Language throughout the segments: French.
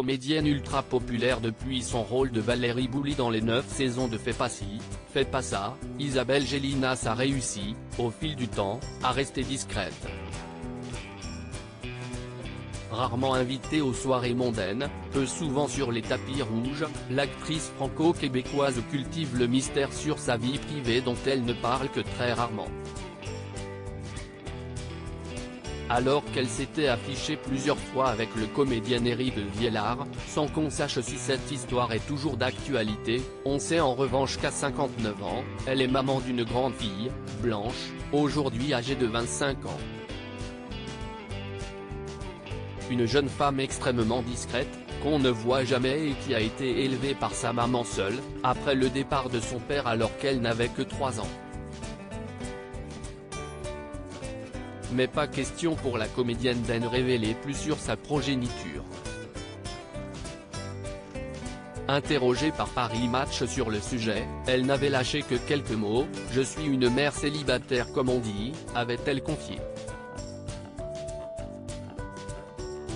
comédienne ultra populaire depuis son rôle de Valérie Boully dans les 9 saisons de Fais pas ci, fais pas ça, Isabelle Gélinas a réussi, au fil du temps, à rester discrète. Rarement invitée aux soirées mondaines, peu souvent sur les tapis rouges, l'actrice franco-québécoise cultive le mystère sur sa vie privée dont elle ne parle que très rarement. Alors qu'elle s'était affichée plusieurs fois avec le comédien Éric Viellard, sans qu'on sache si cette histoire est toujours d'actualité, on sait en revanche qu'à 59 ans, elle est maman d'une grande fille, Blanche, aujourd'hui âgée de 25 ans. Une jeune femme extrêmement discrète, qu'on ne voit jamais et qui a été élevée par sa maman seule, après le départ de son père alors qu'elle n'avait que 3 ans. Mais pas question pour la comédienne d'en révéler plus sur sa progéniture. Interrogée par Paris Match sur le sujet, elle n'avait lâché que quelques mots, « Je suis une mère célibataire comme on dit », avait-elle confié.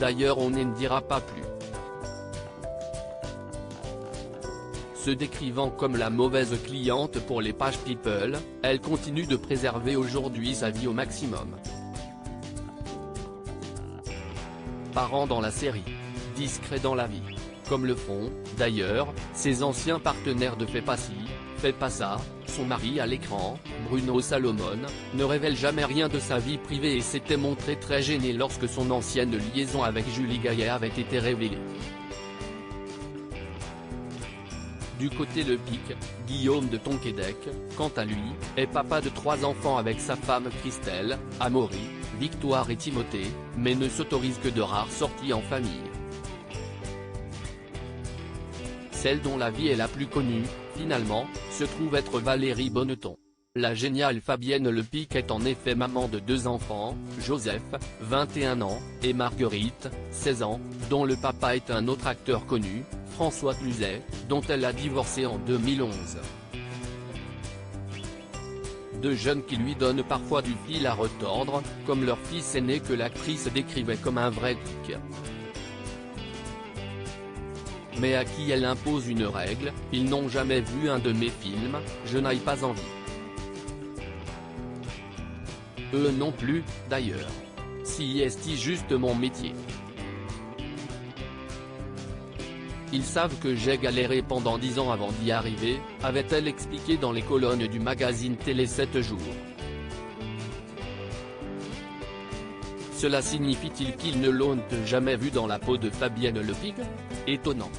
D'ailleurs on ne dira pas plus. Se décrivant comme la mauvaise cliente pour les pages People, elle continue de préserver aujourd'hui sa vie au maximum. Parent dans la série, discret dans la vie. Comme le font, d'ailleurs, ses anciens partenaires de Fais pas ci, fais pas ça, son mari à l'écran, Bruno Salomon, ne révèle jamais rien de sa vie privée et s'était montré très gêné lorsque son ancienne liaison avec Julie Gaillet avait été révélée. Du côté Le Pic, Guillaume de Tonquédec, quant à lui, est papa de 3 enfants avec sa femme Christelle, Amaury, Victoire et Timothée, mais ne s'autorise que de rares sorties en famille. Celle dont la vie est la plus connue, finalement, se trouve être Valérie Bonneton. La géniale Fabienne Le Pic est en effet maman de 2 enfants, Joseph, 21 ans, et Marguerite, 16 ans, dont le papa est un autre acteur connu, François Cluzet, dont elle a divorcé en 2011. 2 jeunes qui lui donnent parfois du fil à retordre, comme leur fils aîné que l'actrice décrivait comme un vrai geek. Mais à qui elle impose une règle, ils n'ont jamais vu un de mes films, je n'ai pas envie. Eux non plus, d'ailleurs. Si est-il juste mon métier. Ils savent que j'ai galéré pendant 10 ans avant d'y arriver, avait-elle expliqué dans les colonnes du magazine Télé 7 jours. Cela signifie-t-il qu'ils ne l'ont jamais vu dans la peau de Fabienne Le Pic? Étonnant.